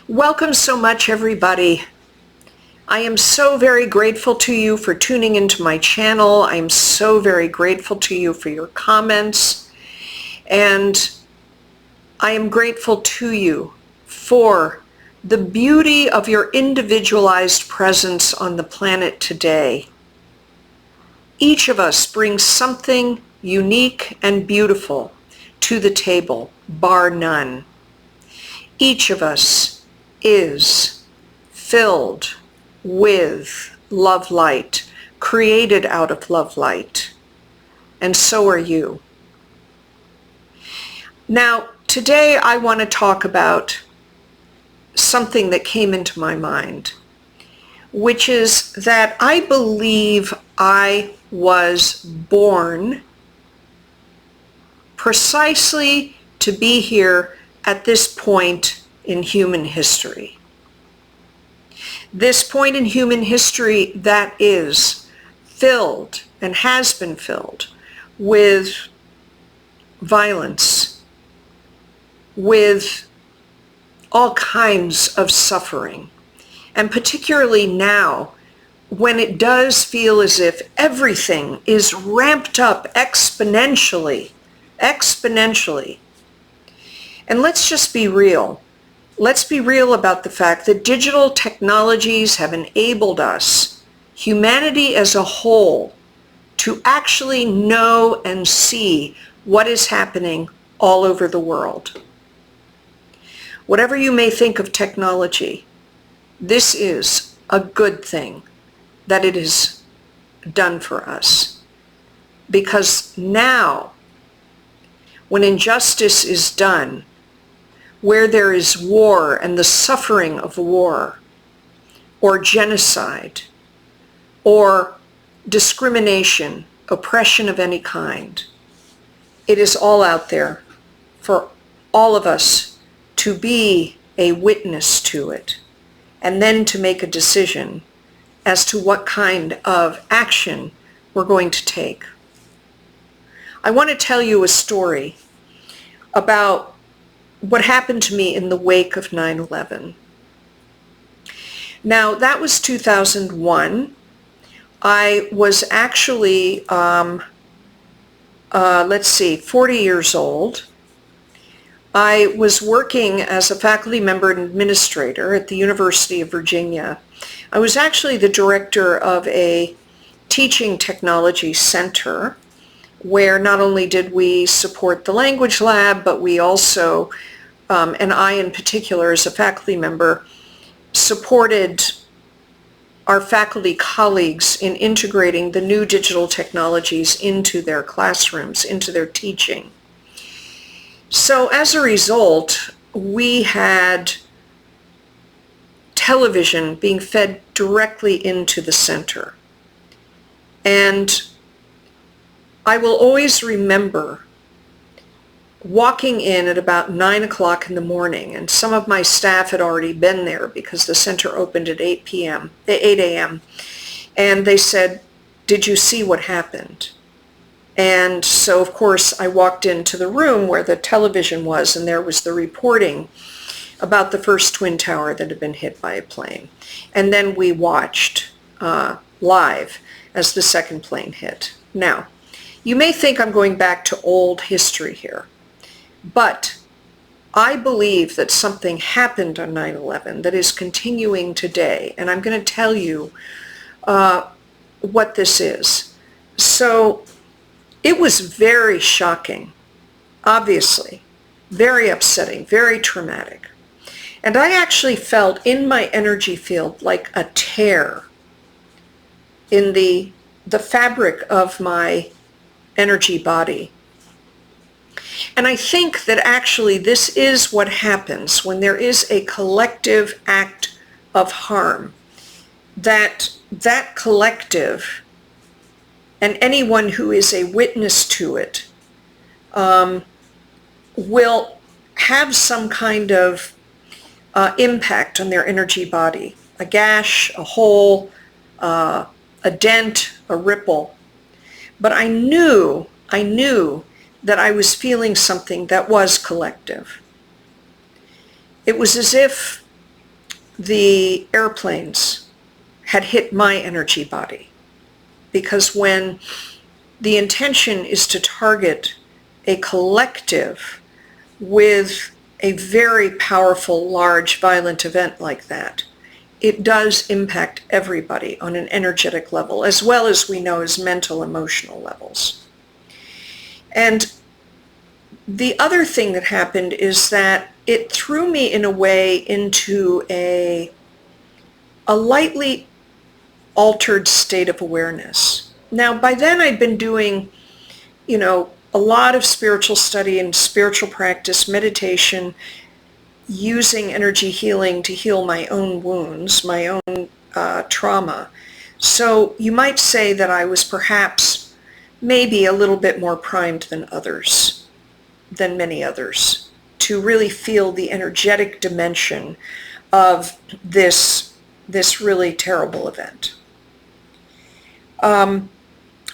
Welcome so much, everybody. I am so very grateful to you for tuning into my channel. I am so very grateful to you for your comments. And I am grateful to you for the beauty of your individualized presence on the planet today. Each of us brings something unique and beautiful to the table, bar none. Each of us is filled with love light, created out of love light, and so are you. Now, today I want to talk about something that came into my mind, which is that I believe I was born precisely to be here at this point in human history. This point in human history that is filled and has been filled with violence, with all kinds of suffering, and particularly now when it does feel as if everything is ramped up exponentially. And let's just be real. Let's be real about the fact that digital technologies have enabled us, humanity as a whole, to actually know and see what is happening all over the world. Whatever you may think of technology, this is a good thing that it is done for us. Because now, when injustice is done, where there is war and the suffering of war, or genocide, or discrimination, oppression of any kind, it is all out there for all of us to be a witness to it, and then to make a decision as to what kind of action we're going to take. I want to tell you a story about what happened to me in the wake of 9/11. Now, that was 2001. I was actually, 40 years old. I was working as a faculty member and administrator at the University of Virginia. I was actually the director of a teaching technology center where not only did we support the language lab, but we also, and I in particular as a faculty member, supported our faculty colleagues in integrating the new digital technologies into their classrooms, into their teaching. So as a result, we had television being fed directly into the center. And I will always remember walking in at about 9 o'clock in the morning, and some of my staff had already been there because the center opened at 8 a.m. And they said, "Did you see what happened?" And so, of course, I walked into the room where the television was, and there was the reporting about the first twin tower that had been hit by a plane. And then we watched live as the second plane hit. Now, you may think I'm going back to old history here, but I believe that something happened on 9/11 that is continuing today, and I'm going to tell you what this is. So it was very shocking, obviously, very upsetting, very traumatic. And I actually felt in my energy field like a tear in the fabric of my energy body. And I think that actually this is what happens when there is a collective act of harm, that collective and anyone who is a witness to it will have some kind of impact on their energy body, a gash, a hole, a dent, a ripple. But I knew that I was feeling something that was collective. It was as if the airplanes had hit my energy body. Because when the intention is to target a collective with a very powerful, large, violent event like that, it does impact everybody on an energetic level, as well as we know as mental, emotional levels. And the other thing that happened is that it threw me in a way into a lightly altered state of awareness. Now, by then I'd been doing, a lot of spiritual study and spiritual practice, meditation, using energy healing to heal my own wounds, my own trauma. So you might say that I was perhaps maybe a little bit more primed than many others, to really feel the energetic dimension of this really terrible event.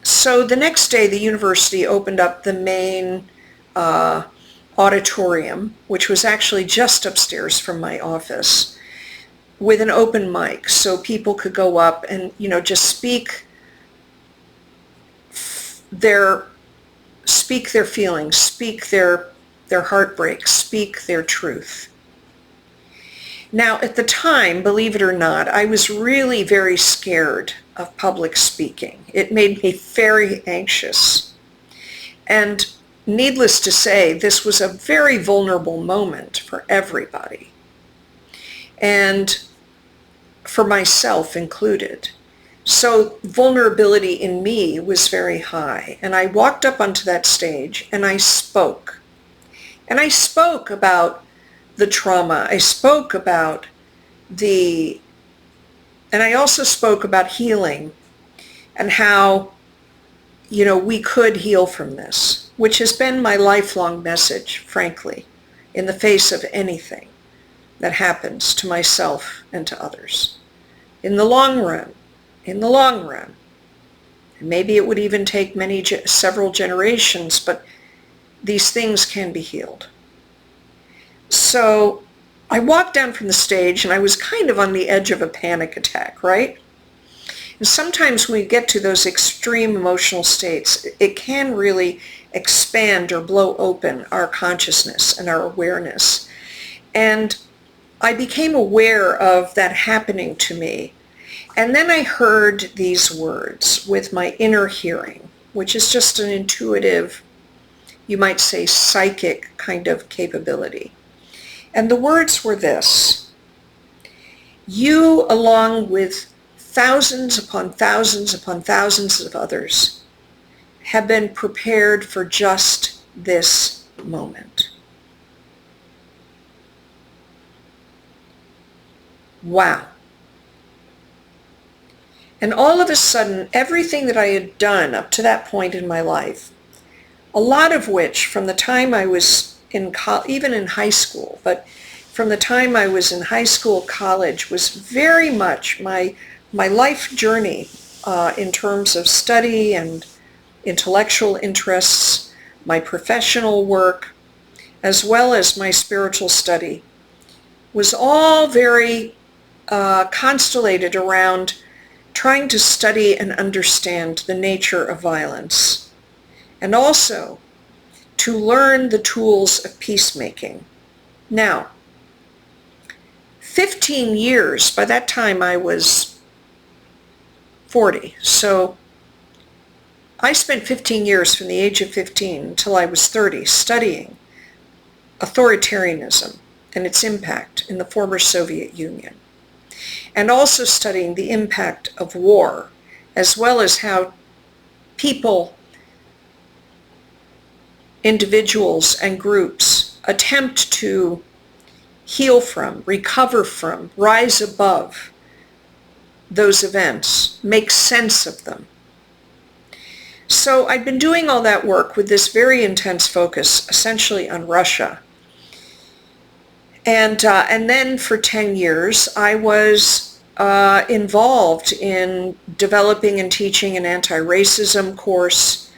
So the next day, the university opened up the main auditorium, which was actually just upstairs from my office, with an open mic, so people could go up and, just speak their feelings, speak their heartbreak, speak their truth. Now, at the time, believe it or not, I was really very scared of public speaking. It made me very anxious. And needless to say, this was a very vulnerable moment for everybody, and for myself included. So vulnerability in me was very high. And I walked up onto that stage and I spoke. And I spoke about the trauma. I spoke about and I also spoke about healing and how, we could heal from this, which has been my lifelong message, frankly, in the face of anything that happens to myself and to others. In the long run, and maybe it would even take several generations, but these things can be healed. So I walked down from the stage and I was kind of on the edge of a panic attack, right? And sometimes when we get to those extreme emotional states, it can really expand or blow open our consciousness and our awareness. And I became aware of that happening to me. And then I heard these words with my inner hearing, which is just an intuitive, you might say, psychic kind of capability. And the words were this: you, along with thousands upon thousands upon thousands of others, have been prepared for just this moment. Wow. And all of a sudden, everything that I had done up to that point in my life, a lot of which from the time I was even in high school, but from the time I was in high school, college, was very much my life journey in terms of study and intellectual interests, my professional work, as well as my spiritual study, was all very constellated around trying to study and understand the nature of violence, and also to learn the tools of peacemaking. Now, 15 years, by that time I was 40, so I spent 15 years from the age of 15 until I was 30 studying authoritarianism and its impact in the former Soviet Union, and also studying the impact of war, as well as how people, individuals and groups attempt to heal from, recover from, rise above those events, make sense of them. So I'd been doing all that work with this very intense focus essentially on Russia. And then for 10 years I was involved in developing and teaching an anti-racism course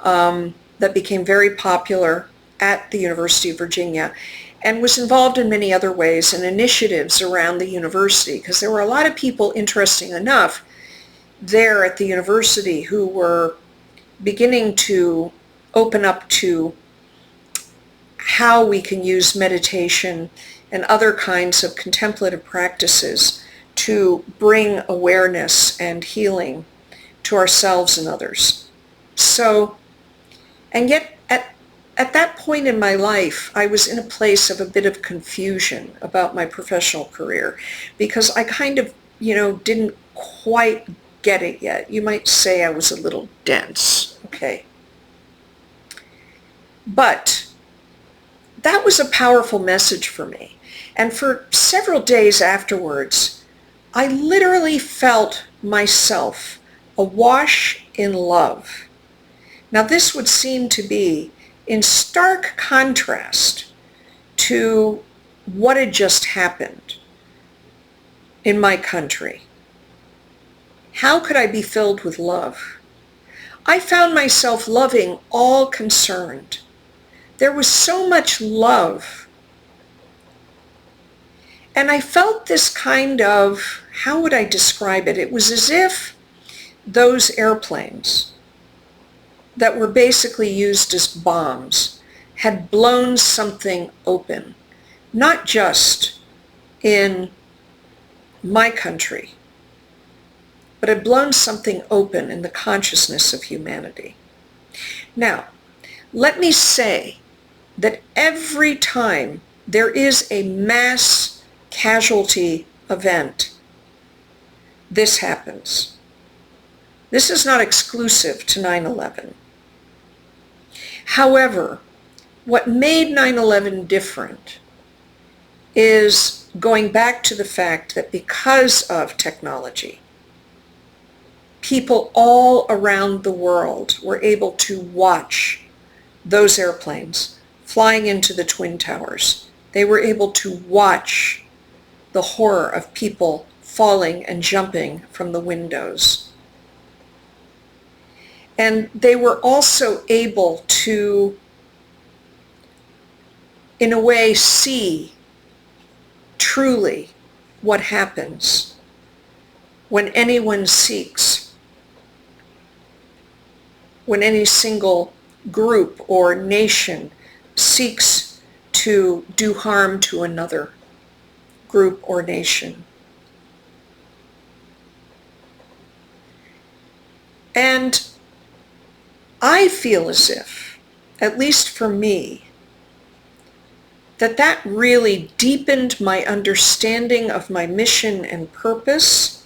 that became very popular at the University of Virginia. and was involved in many other ways and initiatives around the university, because there were a lot of people, interesting enough, there at the university who were beginning to open up to how we can use meditation and other kinds of contemplative practices to bring awareness and healing to ourselves and others. So, and yet at that point in my life, I was in a place of a bit of confusion about my professional career, because I kind of, didn't quite get it yet. You might say I was a little dense, okay? But that was a powerful message for me. And for several days afterwards, I literally felt myself awash in love. Now, this would seem to be in stark contrast to what had just happened in my country. How could I be filled with love? I found myself loving all concerned. There was so much love. And I felt this kind of, how would I describe it? It was as if those airplanes that were basically used as bombs had blown something open, not just in my country, but had blown something open in the consciousness of humanity. Now, let me say that every time there is a mass casualty event, this happens. This is not exclusive to 9/11. However, what made 9/11 different is going back to the fact that because of technology, people all around the world were able to watch those airplanes flying into the Twin Towers. They were able to watch the horror of people falling and jumping from the windows. And they were also able to, in a way, see truly what happens when anyone seeks, when any single group or nation seeks to do harm to another group or nation. And I feel as if, at least for me, that really deepened my understanding of my mission and purpose.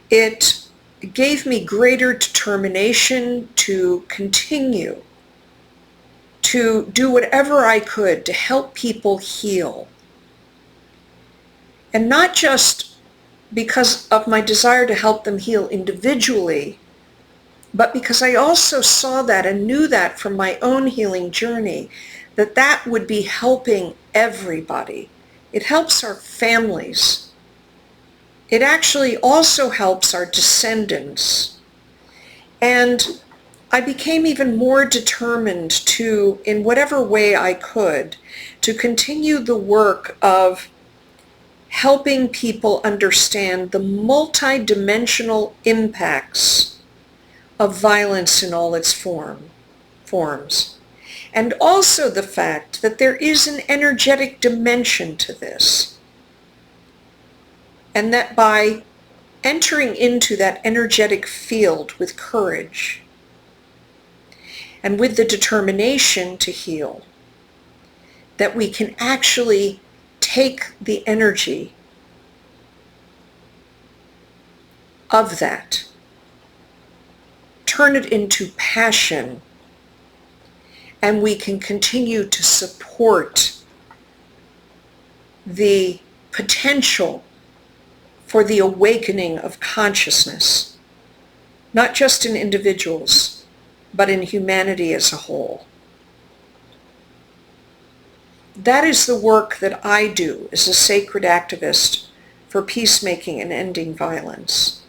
It gave me greater determination to continue to do whatever I could to help people heal. And not just because of my desire to help them heal individually, but because I also saw that and knew that from my own healing journey, that would be helping everybody. It helps our families. It actually also helps our descendants. And I became even more determined to, in whatever way I could, to continue the work of helping people understand the multidimensional impacts of violence in all its forms. And also the fact that there is an energetic dimension to this. And that by entering into that energetic field with courage and with the determination to heal, that we can actually take the energy of that, turn it into passion, and we can continue to support the potential for the awakening of consciousness, not just in individuals, but in humanity as a whole. That is the work that I do as a sacred activist for peacemaking and ending violence.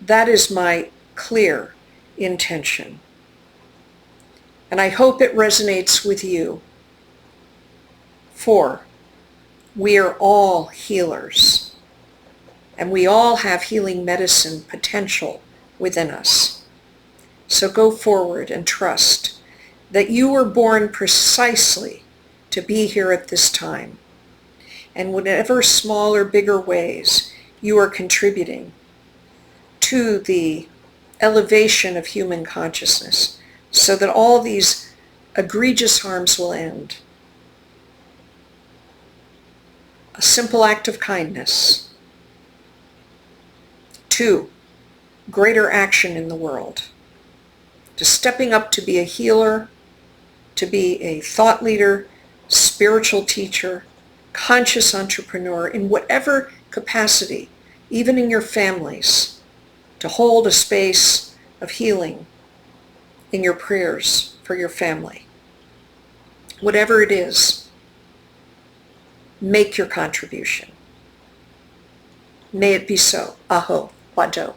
That is my clear intention. And I hope it resonates with you 4, we are all healers, and we all have healing medicine potential within us. So go forward and trust that you were born precisely to be here at this time. And whatever small or bigger ways you are contributing to the elevation of human consciousness so that all these egregious harms will end. A simple act of kindness. 2, greater action in the world. To stepping up to be a healer, to be a thought leader, spiritual teacher, conscious entrepreneur in whatever capacity, even in your families, to hold a space of healing in your prayers for your family. Whatever it is, make your contribution. May it be so. Aho, Wado.